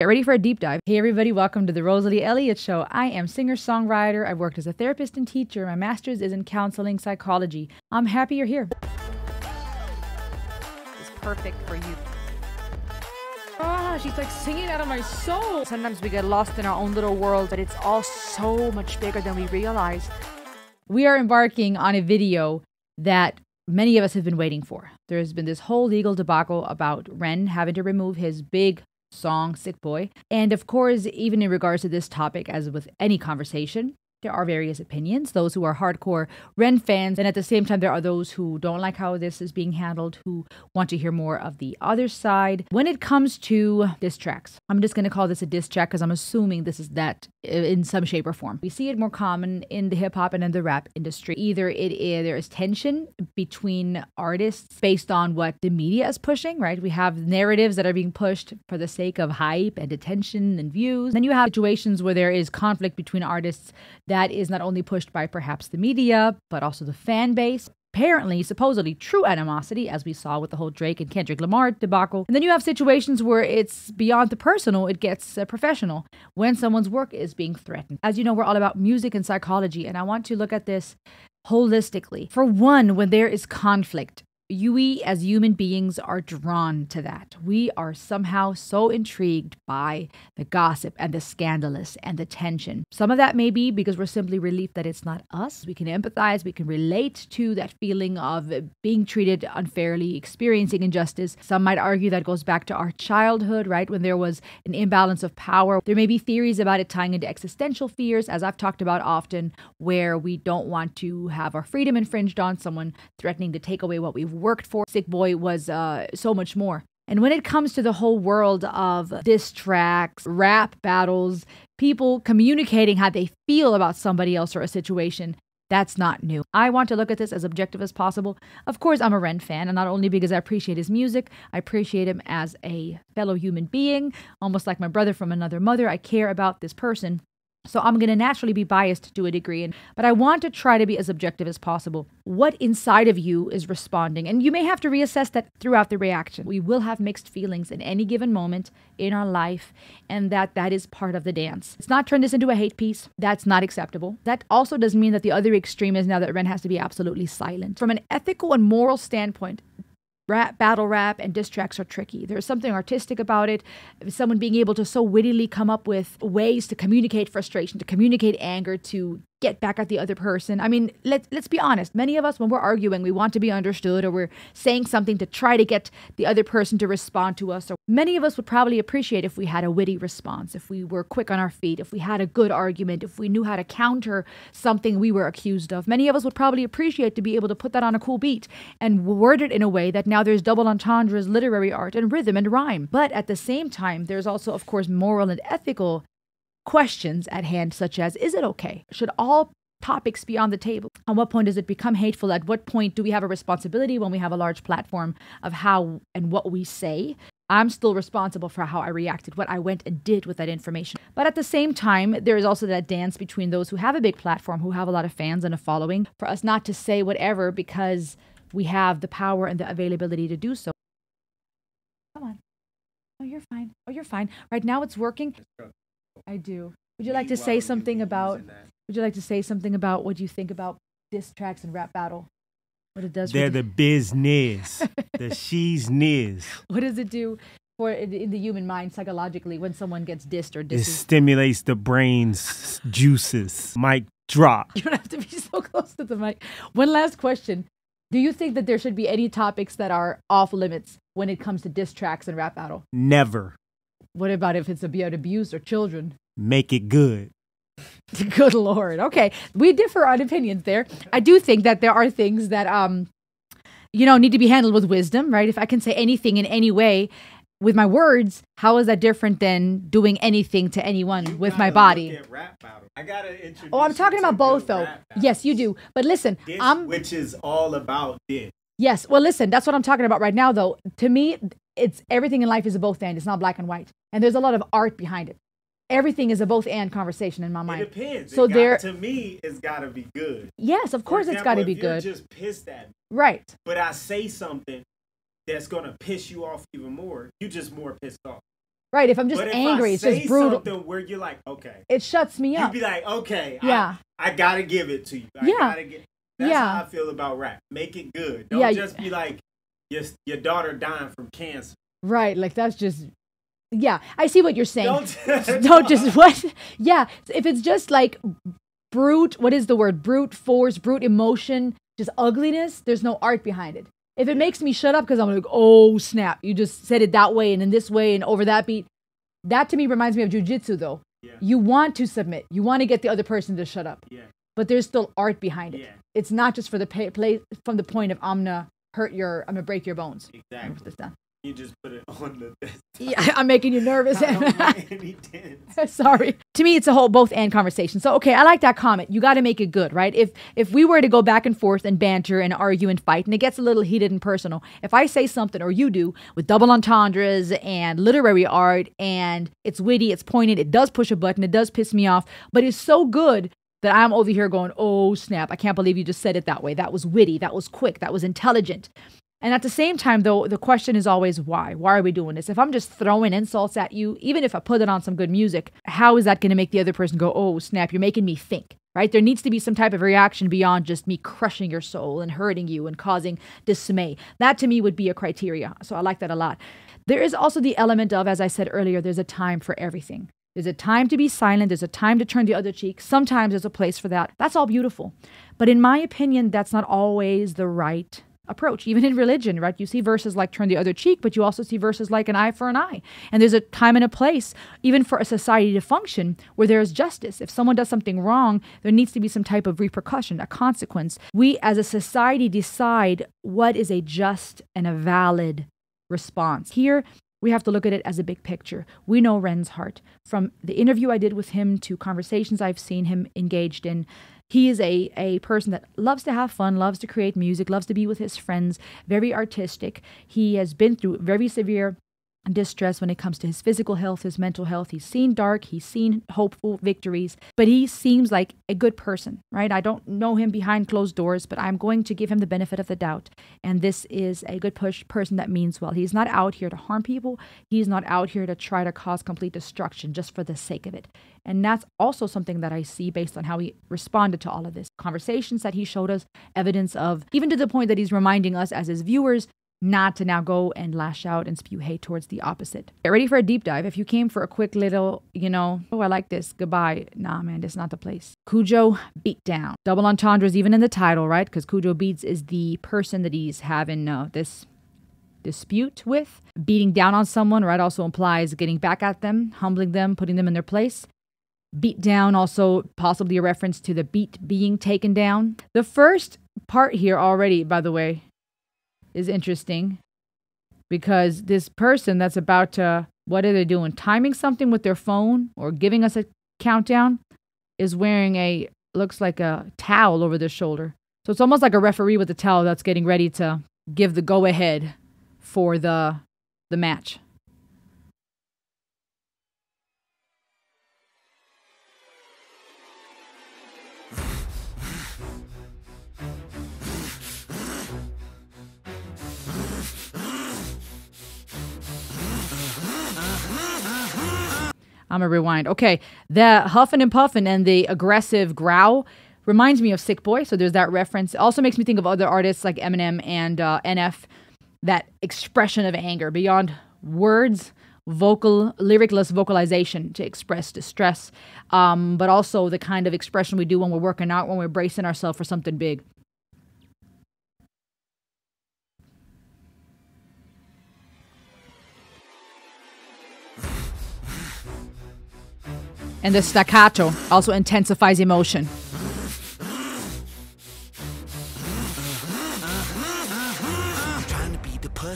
Get ready for a deep dive. Hey everybody, welcome to the Rosalie Elliott Show. I am singer-songwriter. I've worked as a therapist and teacher. My master's is in counseling psychology. I'm happy you're here. It's perfect for you. She's like singing out of my soul. Sometimes we get lost in our own little world, but it's all so much bigger than we realize. We are embarking on a video that many of us have been waiting for. There's been this whole legal debacle about Ren having to remove his big song, Sick Boy. And of course, even in regards to this topic, as with any conversation, there are various opinions, those who are hardcore Ren fans, and at the same time, there are those who don't like how this is being handled, who want to hear more of the other side. When it comes to diss tracks, I'm just going to call this a diss track because I'm assuming this is that in some shape or form. We see it more common in the hip-hop and in the rap industry. Either there is tension between artists based on what the media is pushing, right? We have narratives that are being pushed for the sake of hype and attention and views. Then you have situations where there is conflict between artists that is not only pushed by perhaps the media, but also the fan base. Apparently, supposedly true animosity, as we saw with the whole Drake and Kendrick Lamar debacle. And then you have situations where it's beyond the personal, it gets professional, when someone's work is being threatened. As you know, we're all about music and psychology, and I want to look at this holistically. For one, when there is conflict, we as human beings are drawn to that. We are somehow so intrigued by the gossip and the scandalous and the tension. Some of that may be because we're simply relieved that it's not us. We can empathize, we can relate to that feeling of being treated unfairly, experiencing injustice. Some might argue that goes back to our childhood, right? When there was an imbalance of power. There may be theories about it tying into existential fears, as I've talked about often, where we don't want to have our freedom infringed on, someone threatening to take away what we've worked for. Sick Boy was so much more. And when it comes to the whole world of diss tracks, rap battles, people communicating how they feel about somebody else or a situation, that's not new. I want to look at this as objective as possible. Of course, I'm a Ren fan, and not only because I appreciate his music, I appreciate him as a fellow human being, almost like my brother from another mother. I care about this person. So I'm going to naturally be biased to a degree, but I want to try to be as objective as possible. What inside of you is responding? And you may have to reassess that throughout the reaction. We will have mixed feelings in any given moment in our life, and that is part of the dance. Let's not turn this into a hate piece. That's not acceptable. That also doesn't mean that the other extreme is now that Ren has to be absolutely silent. From an ethical and moral standpoint, battle rap and diss tracks are tricky. There's something artistic about it. Someone being able to so wittily come up with ways to communicate frustration, to communicate anger, to get back at the other person. I mean, let's be honest. Many of us, when we're arguing, we want to be understood, or we're saying something to try to get the other person to respond to us. Or many of us would probably appreciate if we had a witty response, if we were quick on our feet, if we had a good argument, if we knew how to counter something we were accused of. Many of us would probably appreciate to be able to put that on a cool beat and word it in a way that now there's double entendres, literary art, and rhythm and rhyme. But at the same time, there's also, of course, moral and ethical questions at hand, such as, is it okay? Should all topics be on the table? At what point does it become hateful? At what point do we have a responsibility when we have a large platform of how and what we say? I'm still responsible for how I reacted, what I went and did with that information. But at the same time, there is also that dance between those who have a big platform, who have a lot of fans and a following, for us not to say whatever because we have the power and the availability to do so. Come on. Oh, you're fine. Oh, you're fine. Right now it's working. I do. Would you like to say something about what you think about diss tracks and rap battle? What it does? They're the business. The she's niz. What does it do for in the human mind psychologically when someone gets dissed or dissed? It stimulates the brain's juices. Mic drop. You don't have to be so close to the mic. One last question. Do you think that there should be any topics that are off limits when it comes to diss tracks and rap battle? Never. What about if it's about abuse or children? Make it good. Good Lord. Okay. We differ on opinions there. I do think that there are things that, need to be handled with wisdom, right? If I can say anything in any way with my words, how is that different than doing anything to anyone with my body? I gotta introduce. Oh, I'm talking about both, though. Yes, you do. But listen, which is all about this. Yes. Well, listen, that's what I'm talking about right now, though. To me, it's everything in life is a both and. It's not black and white. And there's a lot of art behind it. Everything is a both and conversation in my mind. It depends. So to me, it's got to be good. Yes, of course it's got to be good. You're just pissed at me. Right. But I say something that's going to piss you off even more. You just more pissed off. Right, if I'm just But if angry, I it's just say brutal. something where you're like, okay, It shuts me up. you'd be like, okay, Yeah. I gotta give it to you. That's how I feel about rap. Make it good. Don't just be like your daughter dying from cancer. Right, like that's just, yeah, I see what you're saying. Don't just, what? Yeah, if it's just like brute, what is the word? Brute force, brute emotion, just ugliness, there's no art behind it. If it makes me shut up because I'm like, oh snap, you just said it that way and in this way and over that beat, that to me reminds me of jujitsu though. Yeah. You want to submit. You want to get the other person to shut up. Yeah. But there's still art behind it. Yeah. It's not just for the play from the point of I'm gonna break your bones. Exactly. You just put it on the desktop. Yeah, I'm making you nervous. I don't make any dents. Sorry. To me, it's a whole both and conversation. So, okay, I like that comment. You got to make it good, right? If we were to go back and forth and banter and argue and fight, and it gets a little heated and personal, if I say something, or you do, with double entendres and literary art, and it's witty, it's pointed, it does push a button, it does piss me off, but it's so good that I'm over here going, oh, snap, I can't believe you just said it that way. That was witty, that was quick, that was intelligent. And at the same time, though, the question is always why? Why are we doing this? If I'm just throwing insults at you, even if I put it on some good music, how is that going to make the other person go, oh, snap, you're making me think, right? There needs to be some type of reaction beyond just me crushing your soul and hurting you and causing dismay. That to me would be a criteria. So I like that a lot. There is also the element of, as I said earlier, there's a time for everything. There's a time to be silent. There's a time to turn the other cheek. Sometimes there's a place for that. That's all beautiful. But in my opinion, that's not always the right approach. Even in religion, right? You see verses like turn the other cheek, but you also see verses like an eye for an eye. And there's a time and a place, even for a society to function, where there is justice. If someone does something wrong, there needs to be some type of repercussion, a consequence. We as a society decide what is a just and a valid response. Here, we have to look at it as a big picture. We know Ren's heart. From the interview I did with him to conversations I've seen him engaged in, he is a person that loves to have fun, loves to create music, loves to be with his friends, very artistic. He has been through very severe distress when it comes to his physical health, his mental health. He's seen dark, he's seen hopeful victories, but he seems like a good person, right? I don't know him behind closed doors, but I'm going to give him the benefit of the doubt. And this is a good person that means well. He's not out here to harm people. He's not out here to try to cause complete destruction just for the sake of it. And that's also something that I see based on how he responded to all of this. Conversations that he showed us, evidence of, even to the point that he's reminding us as his viewers not to now go and lash out and spew hate towards the opposite. Get ready for a deep dive. If you came for a quick little, oh, I like this, goodbye. Nah, man, this is not the place. Kujo beat down. Double entendres even in the title, right? Because Kujo beats is the person that he's having this dispute with. Beating down on someone, right, also implies getting back at them, humbling them, putting them in their place. Beat down, also possibly a reference to the beat being taken down. The first part here already, by the way, is interesting because this person that's about to, what are they doing? Timing something with their phone or giving us a countdown is wearing looks like a towel over their shoulder. So it's almost like a referee with a towel that's getting ready to give the go ahead for the match. I'm going to rewind. Okay, the huffing and puffing and the aggressive growl reminds me of Sick Boy, so there's that reference. It also makes me think of other artists like Eminem and NF, that expression of anger beyond words, lyricless vocalization to express distress, but also the kind of expression we do when we're working out, when we're bracing ourselves for something big. And the staccato also intensifies emotion.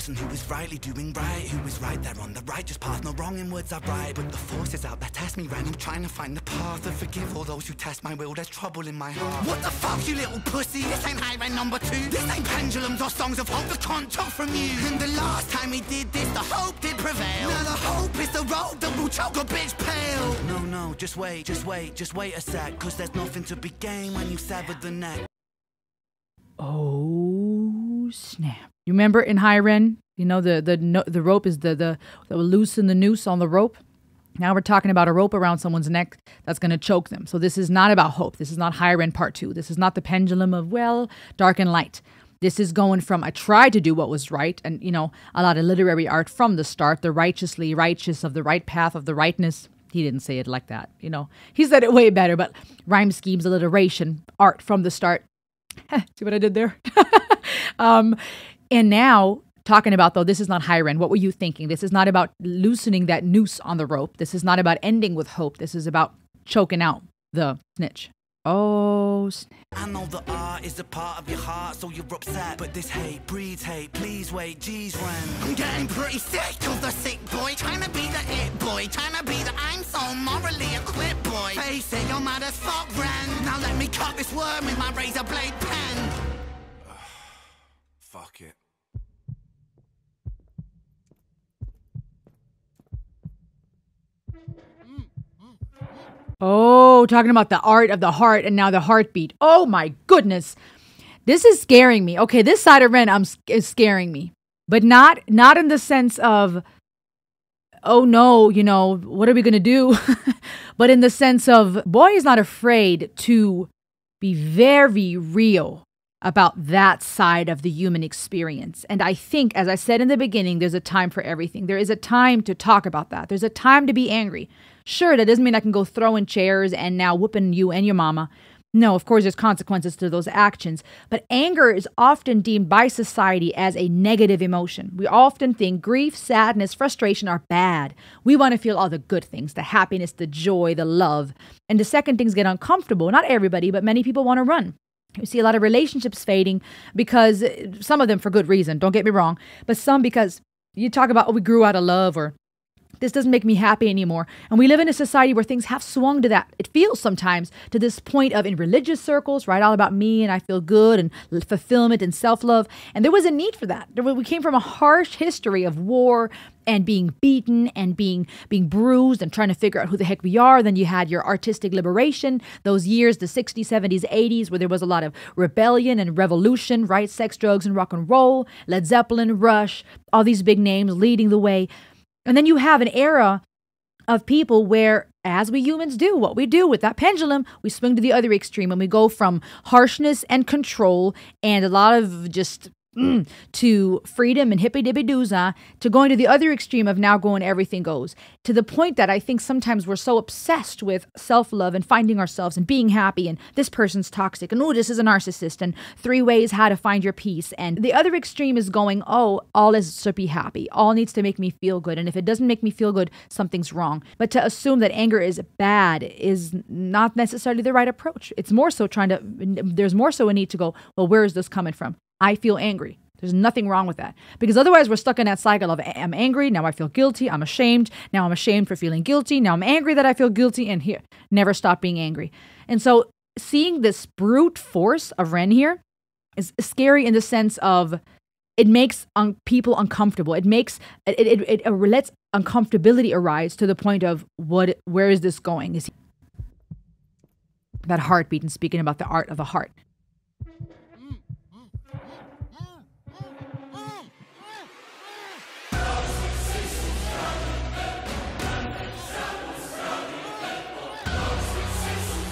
Who is rightly doing right, who is right there on the righteous path, no wrong in words I write, but the forces out there test me right, I'm trying to find the path to forgive all those who test my will, there's trouble in my heart. What the fuck, you little pussy, this ain't high rent number 2, this ain't pendulums or songs of hope, the cunt took from you, and the last time we did this, the hope did prevail, now the hope is the road that will choke a bitch pale. No, just wait a sec, cause there's nothing to be gained when you sever the neck. Oh. Oh, snap. You remember in High Ren, you know, the rope is the loosen the noose on the rope. Now we're talking about a rope around someone's neck that's going to choke them. So this is not about hope. This is not High Ren Part 2. This is not the pendulum of, well, dark and light. This is going from, I tried to do what was right, and, you know, a lot of literary art from the start, the righteously righteous of the right path of the rightness. He didn't say it like that, you know. He said it way better, but rhyme schemes, alliteration, art from the start. See what I did there? And now, talking about, though, this is not High Ren. What were you thinking? This is not about loosening that noose on the rope. This is not about ending with hope. This is about choking out the snitch. Oh, snitch. I know the art is a part of your heart, so you're upset. But this hate breeds hate. Please wait, geez, Ren. I'm getting pretty sick of the sick boy. Trying to be the it boy. Trying to be the I'm so morally equipped boy. Face it, you're mad as fuck, Ren. Now let me cut this worm with my razor blade pen. Fuck it. Oh, talking about the art of the heart and now the heartbeat. Oh my goodness. This is scaring me. Okay, this side of Ren is scaring me. But not in the sense of, oh no, you know, what are we going to do? But in the sense of, boy is not afraid to be very real about that side of the human experience. And I think, as I said in the beginning, there's a time for everything. There is a time to talk about that. There's a time to be angry. Sure, that doesn't mean I can go throwing chairs and now whooping you and your mama. No, of course, there's consequences to those actions. But anger is often deemed by society as a negative emotion. We often think grief, sadness, frustration are bad. We want to feel all the good things, the happiness, the joy, the love. And the second things get uncomfortable. Not everybody, but many people want to run. You see a lot of relationships fading because some of them for good reason, don't get me wrong, but some because you talk about, oh, we grew out of love, or this doesn't make me happy anymore. And we live in a society where things have swung to that. It feels sometimes to this point of, in religious circles, right, all about me and I feel good and fulfillment and self-love. And there was a need for that. We came from a harsh history of war and being beaten and being bruised and trying to figure out who the heck we are. Then you had your artistic liberation, those years, the 60s, 70s, 80s, where there was a lot of rebellion and revolution, right? Sex, drugs, and rock and roll, Led Zeppelin, Rush, all these big names leading the way. And then you have an era of people where, as we humans do, what we do with that pendulum, we swing to the other extreme and we go from harshness and control and a lot of just to freedom and hippy-dippy-dooza to going to the other extreme of now going everything goes. To the point that I think sometimes we're so obsessed with self-love and finding ourselves and being happy and this person's toxic and oh, this is a narcissist and 3 ways how to find your peace. And the other extreme is going, oh, all is to be happy. All needs to make me feel good. And if it doesn't make me feel good, something's wrong. But to assume that anger is bad is not necessarily the right approach. It's more so there's more so a need to go, well, where is this coming from? I feel angry. There's nothing wrong with that. Because otherwise we're stuck in that cycle of I'm angry, now I feel guilty, I'm ashamed, now I'm ashamed for feeling guilty, now I'm angry that I feel guilty, and here, never stop being angry. And so seeing this brute force of Ren here is scary in the sense of it makes people uncomfortable. It makes, it lets uncomfortability arise to the point of where is this going? Is that heartbeat and speaking about the art of the heart.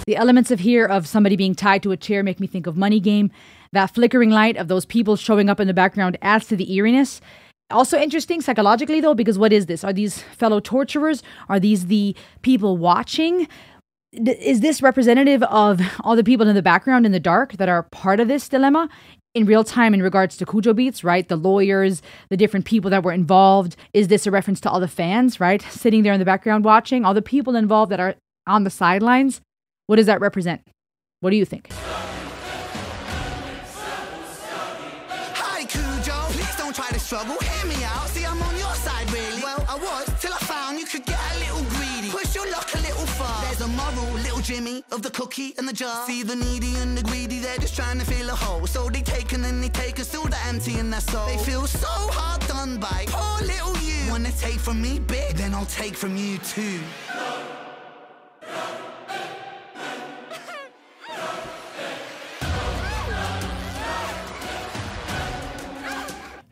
The elements of somebody being tied to a chair make me think of Money Game. That flickering light of those people showing up in the background adds to the eeriness. Also interesting psychologically, though, because what is this? Are these fellow torturers? Are these the people watching? Is this representative of all the people in the background in the dark that are part of this dilemma in real time in regards to Kujo beats, right? The lawyers, the different people that were involved. Is this a reference to all the fans, right? Sitting there in the background watching, all the people involved that are on the sidelines. What does that represent? What do you think? Hi, Kujo. Please don't try to struggle. Hear me out. See, I'm on your side, really. Well, I was till I found you could get a little greedy. Push your luck a little far. There's a moral, little Jimmy, of the cookie and the jar. See the needy and the greedy, they're just trying to fill a hole. So they take and then they take and still the empty in their soul. They feel so hard done by. Poor little you. Wanna take from me big? Then I'll take from you too.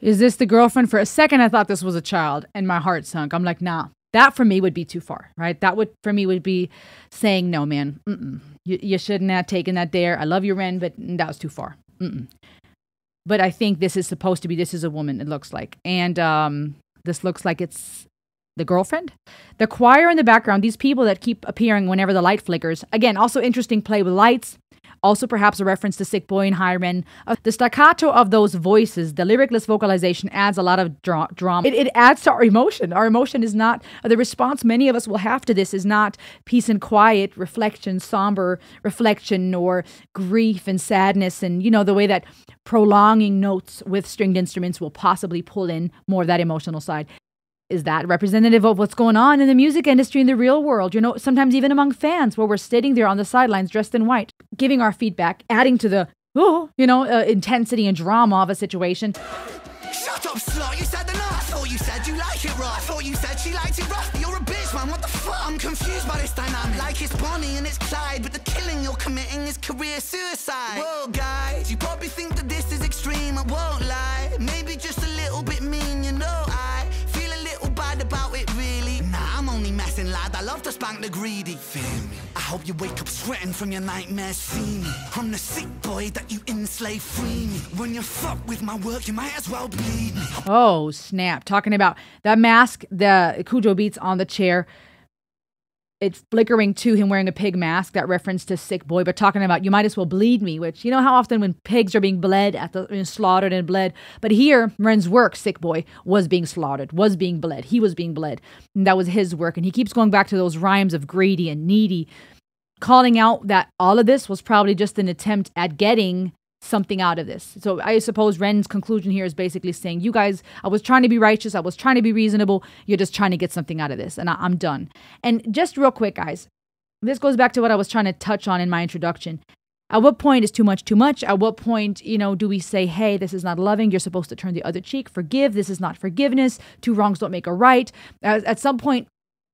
Is this the girlfriend? For a second, I thought this was a child, and my heart sunk. I'm like, nah, that for me would be too far, right? That would, for me, would be saying, no, man, you shouldn't have taken that dare. I love you, Ren, but that was too far. But I think this is supposed to be, this is a woman, it looks like. And this looks like it's the girlfriend. The choir in the background, these people that keep appearing whenever the light flickers. Again, also interesting play with lights. Also perhaps a reference to Sick Boy and High Ren. The staccato of those voices, the lyricless vocalization adds a lot of drama. It adds to our emotion. Our emotion is not, the response many of us will have to this is not peace and quiet, reflection, somber reflection, or grief and sadness. And, you know, the way that prolonging notes with stringed instruments will possibly pull in more of that emotional side. Is that representative of what's going on in the music industry in the real world? You know, sometimes even among fans where we're sitting there on the sidelines dressed in white, giving our feedback, adding to the, intensity and drama of a situation. Shut up, slut. You said the night. I thought you said you like it right. I thought you said she liked it rough. You're a bitch, man. What the fuck? I'm confused by this dynamic. Like it's Bonnie and it's Clyde, but the killing you're committing is career suicide. Whoa, guys. You probably think that this is extreme. I won't lie. Maybe just a little bit mean, you know. I feel a little bad about it, really. Nah, I'm only messing, lad. I love to spank the greedy. Feel me? I hope you wake up sweating from your nightmares. See me? I'm the sick boy that you enslave. Free me. When you fuck with my work, you might as well bleed me. Oh, snap. Talking about that mask, the Kujo beats on the chair. It's flickering to him wearing a pig mask, that reference to Sick Boy, but talking about you might as well bleed me, which, you know how often when pigs are being bled, slaughtered and bled, but here, Ren's work, Sick Boy, was being slaughtered, was being bled, he was being bled, and that was his work, and he keeps going back to those rhymes of greedy and needy, calling out that all of this was probably just an attempt at getting something out of this. So I suppose Ren's conclusion here is basically saying, you guys, I was trying to be righteous, I was trying to be reasonable, you're just trying to get something out of this, and I'm done. And just real quick, guys, this goes back to what I was trying to touch on in my introduction. At what point is too much too much? At what point, do we say, hey, this is not loving, you're supposed to turn the other cheek, forgive, this is not forgiveness, two wrongs don't make a right? At some point,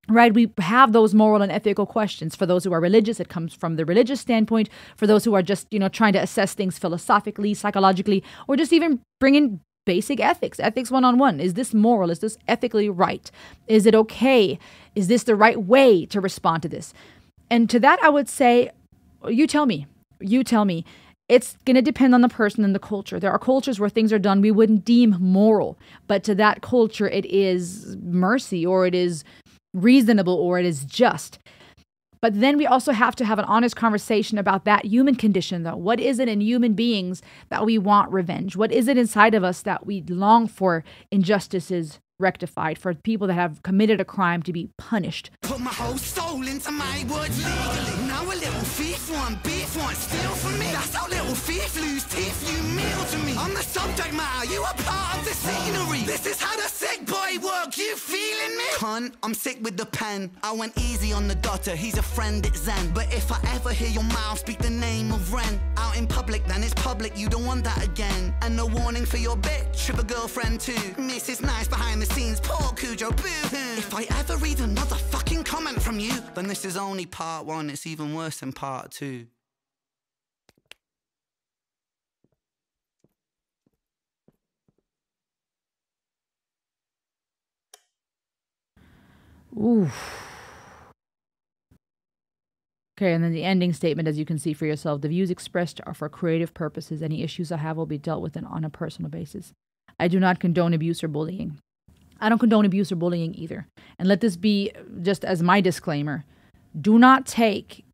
right, we have those moral and ethical questions. For those who are religious, it comes from the religious standpoint. For those who are just, trying to assess things philosophically, psychologically, or just even bring in basic ethics 101. Is this moral? Is this ethically right? Is it okay? Is this the right way to respond to this? And to that, I would say, you tell me. It's going to depend on the person and the culture. There are cultures where things are done we wouldn't deem moral, but to that culture, it is mercy, or it is reasonable, or it is just. But then we also have to have an honest conversation about that human condition, though. What is it in human beings that we want revenge? What is it inside of us that we long for injustices rectified, for people that have committed a crime to be punished? Put my whole soul into my words legally. Now a little thief want beef, want steal from me. That's how little thief lose teeth, you meal to me. I'm the subject matter, you are part of the scenery. This is how the sick boy work, you feeling me? Cunt, I'm sick with the pen. I went easy on the daughter, he's a friend, it's Zen. But if I ever hear your mouth speak the name of Ren out in public, then it's public, you don't want that again. And no warning for your bitch, trip a girlfriend too. Mrs. Nice behind the scenes, poor Kujo, boo-hoo. If I ever read another fucking comment from you, then this is only part one, it's even worse than part two. Ooh. Okay, and then the ending statement, as you can see for yourself, the views expressed are for creative purposes. Any issues I have will be dealt with on a personal basis. I do not condone abuse or bullying. I don't condone abuse or bullying either. And let this be just as my disclaimer. Do not take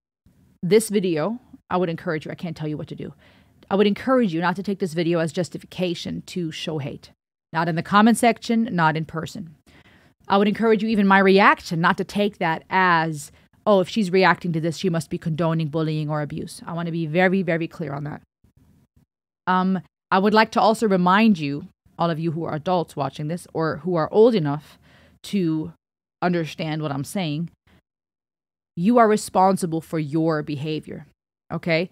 this video. I would encourage you. I can't tell you what to do. I would encourage you not to take this video as justification to show hate. Not in the comment section, not in person. I would encourage you, even my reaction, not to take that as, oh, if she's reacting to this, she must be condoning bullying or abuse. I want to be very, very clear on that. I would like to also remind you, all of you who are adults watching this or who are old enough to understand what I'm saying, you are responsible for your behavior, okay?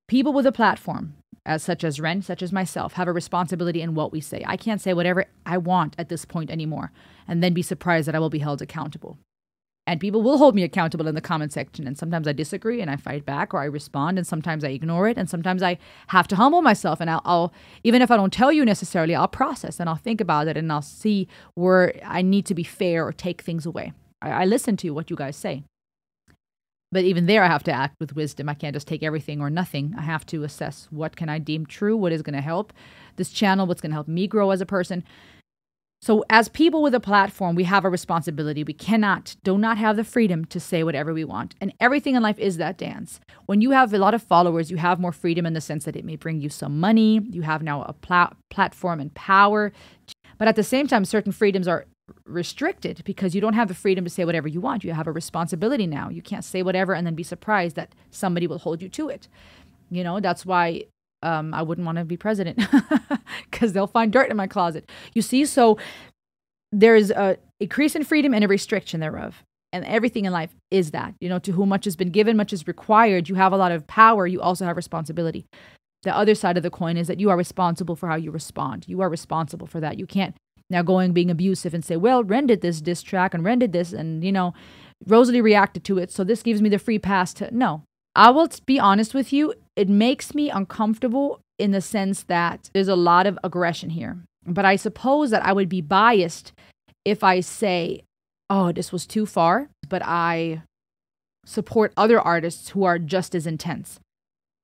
People with a platform, such as Ren, such as myself, have a responsibility in what we say. I can't say whatever I want at this point anymore and then be surprised that I will be held accountable. And people will hold me accountable in the comment section. And sometimes I disagree and I fight back or I respond. And sometimes I ignore it. And sometimes I have to humble myself. And I'll even if I don't tell you necessarily, I'll process and I'll think about it. And I'll see where I need to be fair or take things away. I listen to what you guys say. But even there, I have to act with wisdom. I can't just take everything or nothing. I have to assess what can I deem true, what is going to help this channel, what's going to help me grow as a person. So as people with a platform, we have a responsibility. We do not have the freedom to say whatever we want. And everything in life is that dance. When you have a lot of followers, you have more freedom in the sense that it may bring you some money. You have now a platform and power. But at the same time, certain freedoms are restricted because you don't have the freedom to say whatever you want. You have a responsibility now. You can't say whatever and then be surprised that somebody will hold you to it. You know, that's why I wouldn't want to be president because they'll find dirt in my closet. You see, so there's a increase in freedom and a restriction thereof. And everything in life is that, you know, to whom much has been given, much is required. You have a lot of power. You also have responsibility. The other side of the coin is that you are responsible for how you respond. You are responsible for that. You can't now go and being abusive and say, well, Ren did this diss track and Ren did this and, you know, Rosalie reacted to it. So this gives me the free pass to, no. I will be honest with you. It makes me uncomfortable in the sense that there's a lot of aggression here. But I suppose that I would be biased if I say, oh, this was too far, but I support other artists who are just as intense.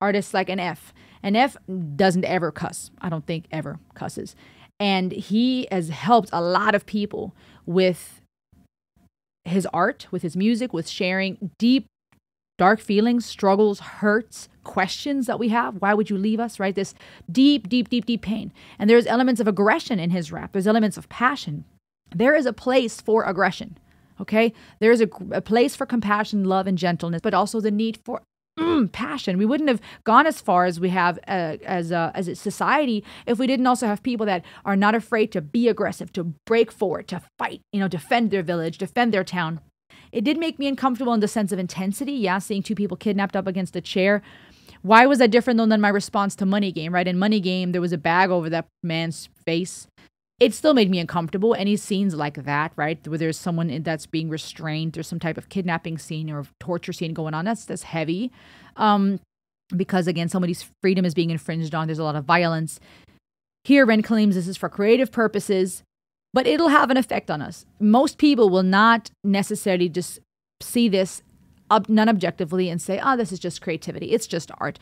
Artists like an F. An F doesn't ever cuss. I don't think ever cusses. And he has helped a lot of people with his art, with his music, with sharing deep, dark feelings, struggles, hurts, questions that we have. Why would you leave us, right? This deep, deep, deep, deep pain. And there's elements of aggression in his rap. There's elements of passion. There is a place for aggression, okay? There is a place for compassion, love, and gentleness, but also the need for passion. We wouldn't have gone as far as we have as a society if we didn't also have people that are not afraid to be aggressive, to break forward, to fight, you know, defend their village, defend their town. It did make me uncomfortable in the sense of intensity. Yeah, seeing two people kidnapped up against a chair. Why was that different though than my response to Money Game, right? In Money Game, there was a bag over that man's face. It still made me uncomfortable. Any scenes like that, right, where there's someone that's being restrained, there's some type of kidnapping scene or torture scene going on, that's heavy. Because, again, somebody's freedom is being infringed on. There's a lot of violence. Here, Ren claims this is for creative purposes, but it'll have an effect on us. Most people will not necessarily just see this non-objectively and say, oh, this is just creativity. It's just art.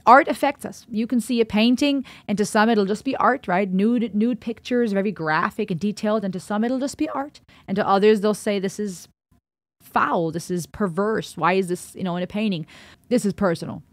Art affects us. You can see a painting, and to some it'll just be art, right? Nude pictures, very graphic and detailed, and to some it'll just be art. And to others, they'll say this is foul, this is perverse. Why is this, in a painting? This is personal.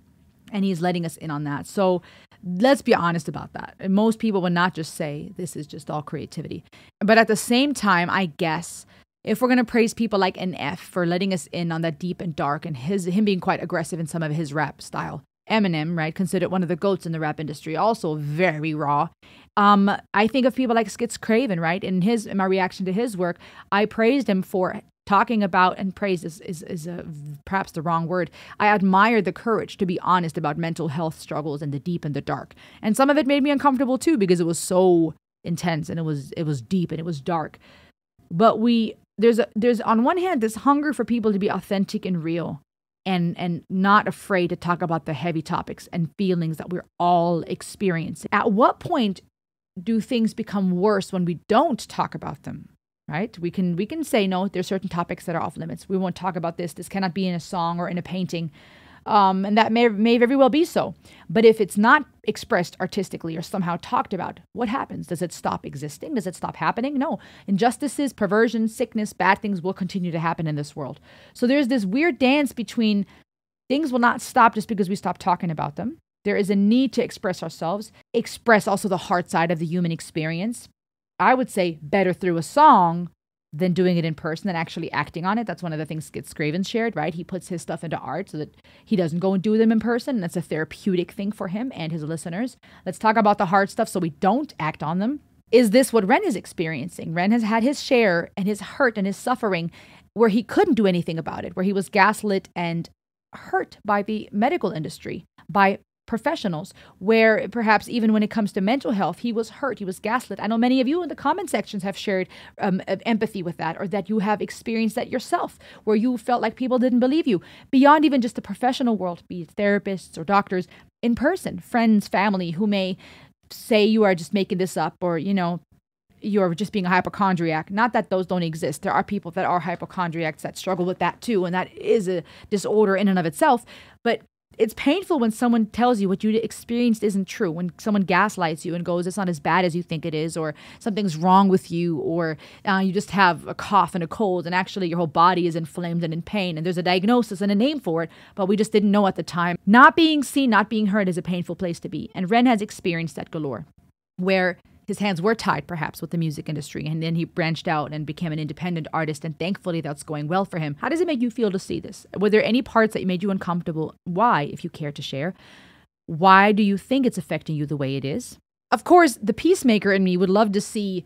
And he's letting us in on that. So let's be honest about that. And most people would not just say this is just all creativity. But at the same time, I guess, if we're going to praise people like NF for letting us in on that deep and dark and him being quite aggressive in some of his rap style, Eminem, right, considered one of the GOATs in the rap industry, also very raw. I think of people like Skits Craven, right? In my reaction to his work, I praised him for talking about, and praise is perhaps the wrong word. I admired the courage to be honest about mental health struggles and the deep and the dark. And some of it made me uncomfortable too, because it was so intense and it was deep and it was dark. But there's on one hand this hunger for people to be authentic and real. And not afraid to talk about the heavy topics and feelings that we're all experiencing. At what point do things become worse when we don't talk about them, right? We can say, no, there's certain topics that are off limits. We won't talk about this. This cannot be in a song or in a painting. And that may very well be so. But if it's not expressed artistically or somehow talked about, what happens? Does it stop existing? Does it stop happening? No. Injustices, perversion, sickness, bad things will continue to happen in this world. So there's this weird dance between things will not stop just because we stop talking about them. There is a need to express ourselves, express also the heart side of the human experience. I would say better through a song than doing it in person and actually acting on it. That's one of the things Skits Craven shared, right? He puts his stuff into art so that he doesn't go and do them in person. And that's a therapeutic thing for him and his listeners. Let's talk about the hard stuff so we don't act on them. Is this what Ren is experiencing? Ren has had his share and his hurt and his suffering where he couldn't do anything about it, where he was gaslit and hurt by the medical industry, by professionals, where perhaps even when it comes to mental health, he was hurt, he was gaslit. I know many of you in the comment sections have shared empathy with that, or that you have experienced that yourself, where you felt like people didn't believe you, beyond even just the professional world, be it therapists or doctors, in person, friends, family, who may say you are just making this up, or, you're just being a hypochondriac. Not that those don't exist. There are people that are hypochondriacs that struggle with that too, and that is a disorder in and of itself. But it's painful when someone tells you what you experienced isn't true, when someone gaslights you and goes, it's not as bad as you think it is, or something's wrong with you, or you just have a cough and a cold, and actually your whole body is inflamed and in pain, and there's a diagnosis and a name for it, but we just didn't know at the time. Not being seen, not being heard is a painful place to be. And Ren has experienced that galore, where his hands were tied, perhaps, with the music industry, and then he branched out and became an independent artist, and thankfully that's going well for him. How does it make you feel to see this? Were there any parts that made you uncomfortable? Why, if you care to share? Why do you think it's affecting you the way it is? Of course, the peacemaker in me would love to see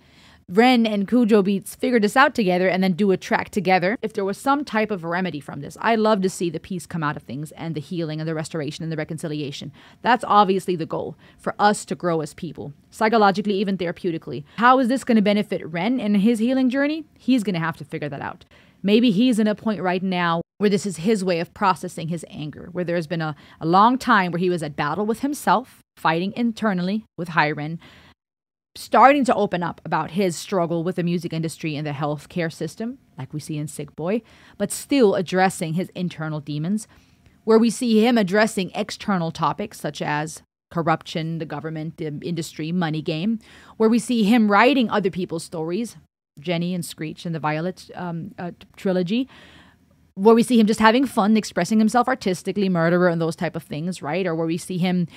Ren and Kujo Beats figure this out together and then do a track together. If there was some type of remedy from this, I love to see the peace come out of things, and the healing and the restoration and the reconciliation. That's obviously the goal, for us to grow as people, psychologically, even therapeutically. How is this going to benefit Ren in his healing journey? He's going to have to figure that out. Maybe he's in a point right now where this is his way of processing his anger, where there's been a long time where he was at battle with himself, fighting internally with Hyren, starting to open up about his struggle with the music industry and the healthcare system, like we see in Sick Boy, but still addressing his internal demons, where we see him addressing external topics such as corruption, the government, the industry, money game, where we see him writing other people's stories, Jenny and Screech and the Violet trilogy, where we see him just having fun, expressing himself artistically, murderer and those type of things, right? Or where we see him,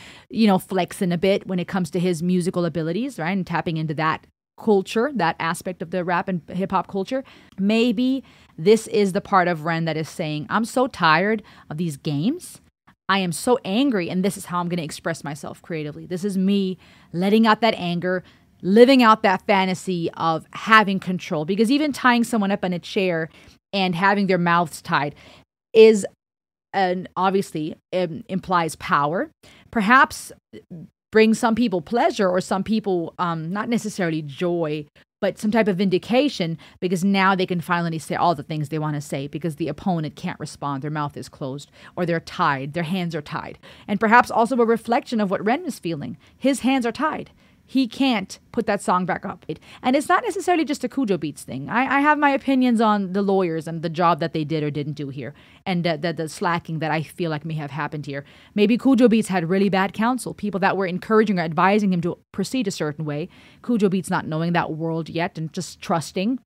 flexing a bit when it comes to his musical abilities, right? And tapping into that culture, that aspect of the rap and hip hop culture. Maybe this is the part of Ren that is saying, I'm so tired of these games. I am so angry, and this is how I'm going to express myself creatively. This is me letting out that anger, living out that fantasy of having control. Because even tying someone up in a chair and having their mouths tied is obviously implies power. Perhaps brings some people pleasure, or some people not necessarily joy, but some type of vindication, because now they can finally say all the things they want to say because the opponent can't respond. Their mouth is closed, or they're tied. Their hands are tied. And perhaps also a reflection of what Ren is feeling. His hands are tied. He can't put that song back up. And it's not necessarily just a Kujo Beats thing. I have my opinions on the lawyers and the job that they did or didn't do here, and the slacking that I feel like may have happened here. Maybe Kujo Beats had really bad counsel, people that were encouraging or advising him to proceed a certain way. Kujo Beats not knowing that world yet and just trusting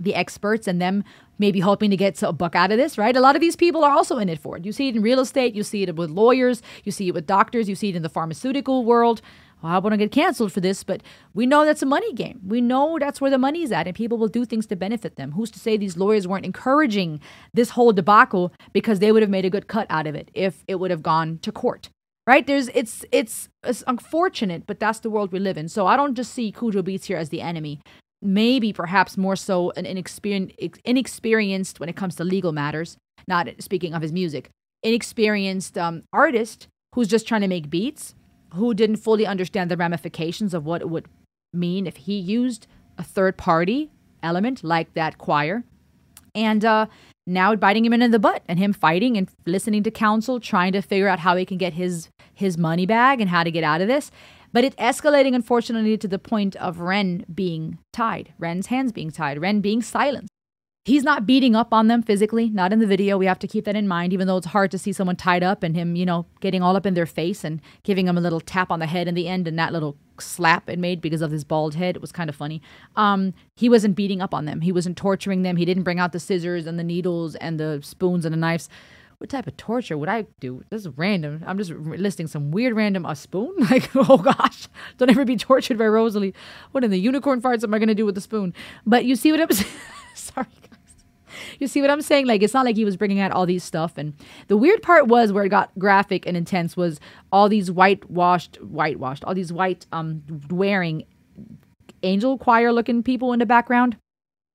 the experts and them maybe hoping to get a buck out of this, right? A lot of these people are also in it for it. You see it in real estate. You see it with lawyers. You see it with doctors. You see it in the pharmaceutical world. Well, I won't get canceled for this, but we know that's a money game. We know that's where the money's at, and people will do things to benefit them. Who's to say these lawyers weren't encouraging this whole debacle because they would have made a good cut out of it if it would have gone to court, right? It's unfortunate, but that's the world we live in. So I don't just see Kujo Beats here as the enemy. Maybe perhaps more so an inexperienced when it comes to legal matters, not speaking of his music, inexperienced artist who's just trying to make beats, who didn't fully understand the ramifications of what it would mean if he used a third-party element like that choir. And now biting him in the butt, and him fighting and listening to counsel, trying to figure out how he can get his money bag and how to get out of this. But it's escalating, unfortunately, to the point of Ren being tied, Ren's hands being tied, Ren being silenced. He's not beating up on them physically, not in the video. We have to keep that in mind, even though it's hard to see someone tied up and him, getting all up in their face and giving him a little tap on the head in the end, and that little slap it made because of his bald head. It was kind of funny. He wasn't beating up on them. He wasn't torturing them. He didn't bring out the scissors and the needles and the spoons and the knives. What type of torture would I do? This is random. I'm just listing some weird random, a spoon? Like, oh gosh, don't ever be tortured by Rosalie. What in the unicorn farts am I going to do with the spoon? But you see what I'm saying? Sorry. You see what I'm saying? Like, it's not like he was bringing out all these stuff. And the weird part was where it got graphic and intense was all these whitewashed, all these white wearing angel choir looking people in the background,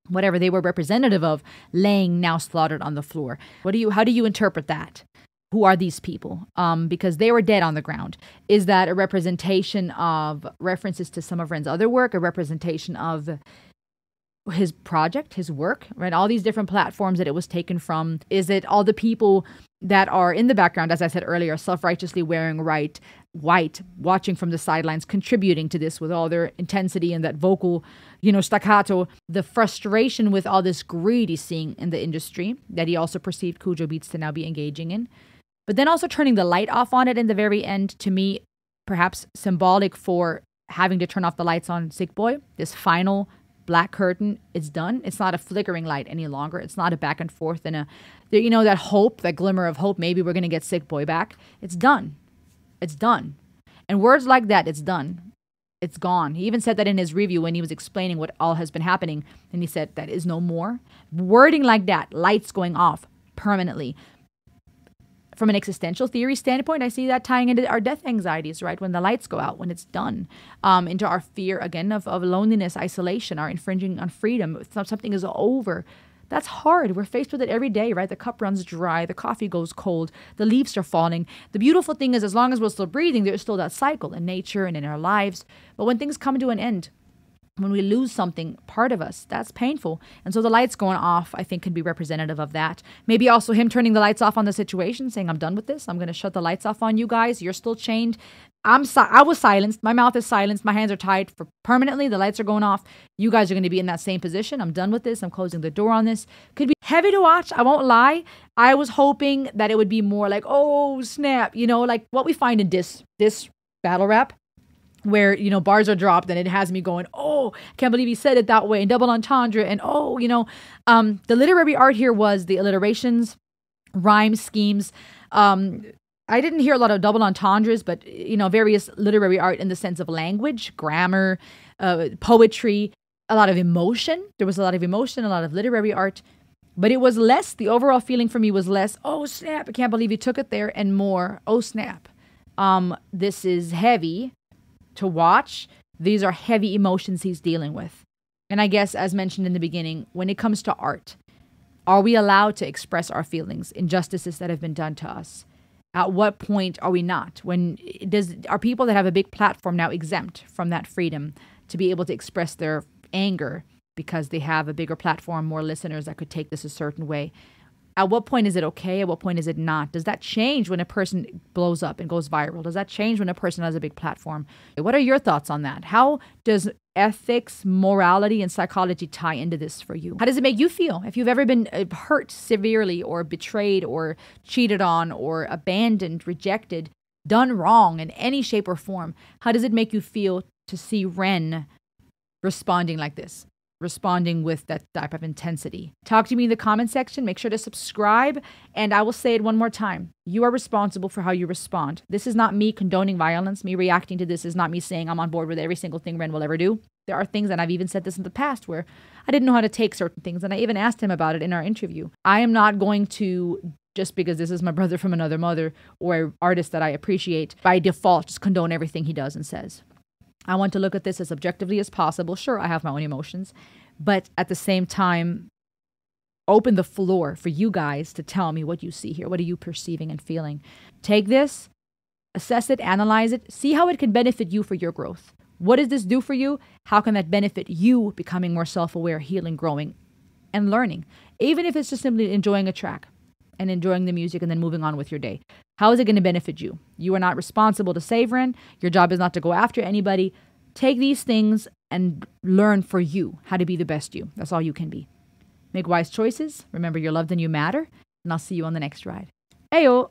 whatever they were representative of, laying now slaughtered on the floor. How do you interpret that? who are these people? Because they were dead on the ground. Is that a representation of references to some of Ren's other work, a representation of his project, his work, right? All these different platforms that it was taken from. Is it all the people that are in the background, as I said earlier, self-righteously wearing white, watching from the sidelines, contributing to this with all their intensity and that vocal, staccato, the frustration with all this greed he's seeing in the industry that he also perceived Kujo Beats to now be engaging in. But then also turning the light off on it in the very end, to me, perhaps symbolic for having to turn off the lights on Sick Boy, this final black curtain, it's done. It's not a flickering light any longer. It's not a back and forth and that hope, that glimmer of hope, maybe we're going to get Sick Boy back. It's done. It's done. And words like that, it's done. It's gone. He even said that in his review when he was explaining what all has been happening. And he said, that is no more. Wording like that, lights going off permanently. From an existential theory standpoint, I see that tying into our death anxieties, right? When the lights go out, when it's done, into our fear, again, of loneliness, isolation, our infringing on freedom. Something is over. That's hard. We're faced with it every day, right? The cup runs dry. The coffee goes cold. The leaves are falling. The beautiful thing is, as long as we're still breathing, there's still that cycle in nature and in our lives. But when things come to an end, when we lose something, part of us, that's painful. And so the lights going off, I think, could be representative of that. Maybe also him turning the lights off on the situation, saying, I'm done with this. I'm going to shut the lights off on you guys. You're still chained. I was silenced. My mouth is silenced. My hands are tied for permanently. The lights are going off. You guys are going to be in that same position. I'm done with this. I'm closing the door on this. Could be heavy to watch. I won't lie. I was hoping that it would be more like, oh, snap. Like what we find in this battle rap, where, bars are dropped and it has me going, oh, can't believe he said it that way, and double entendre, and the literary art here was the alliterations, rhyme schemes. I didn't hear a lot of double entendres, but, various literary art in the sense of language, grammar, poetry, a lot of emotion. There was a lot of emotion, a lot of literary art, but it was less, the overall feeling for me was less, oh, snap, I can't believe he took it there, and more, oh, snap. This is heavy to watch. These are heavy emotions he's dealing with. And I guess, as mentioned in the beginning, when it comes to art, are we allowed to express our feelings, injustices that have been done to us? At what point are we not? Are people that have a big platform now exempt from that freedom to be able to express their anger because they have a bigger platform, more listeners that could take this a certain way? At what point is it okay? At what point is it not? Does that change when a person blows up and goes viral? Does that change when a person has a big platform? What are your thoughts on that? How does ethics, morality, and psychology tie into this for you? How does it make you feel? If you've ever been hurt severely or betrayed or cheated on or abandoned, rejected, done wrong in any shape or form, how does it make you feel to see Ren responding like this? Responding with that type of intensity. Talk to me in the comment section. Make sure to subscribe. And I will say it one more time. You are responsible for how you respond. This is not me condoning violence. Me reacting to this is not me saying I'm on board with every single thing Ren will ever do. There are things, and I've even said this in the past, where I didn't know how to take certain things. And I even asked him about it in our interview. I am not going to, just because this is my brother from another mother or an artist that I appreciate, by default, just condone everything he does and says. I want to look at this as objectively as possible. Sure, I have my own emotions, but at the same time, open the floor for you guys to tell me what you see here. What are you perceiving and feeling? Take this, assess it, analyze it, see how it can benefit you for your growth. What does this do for you? How can that benefit you becoming more self-aware, healing, growing, and learning? Even if it's just simply enjoying a track and enjoying the music and then moving on with your day. How is it going to benefit you? You are not responsible to save Ren. Your job is not to go after anybody. Take these things and learn for you how to be the best you. That's all you can be. Make wise choices. Remember, you're loved and you matter. And I'll see you on the next ride. Heyo!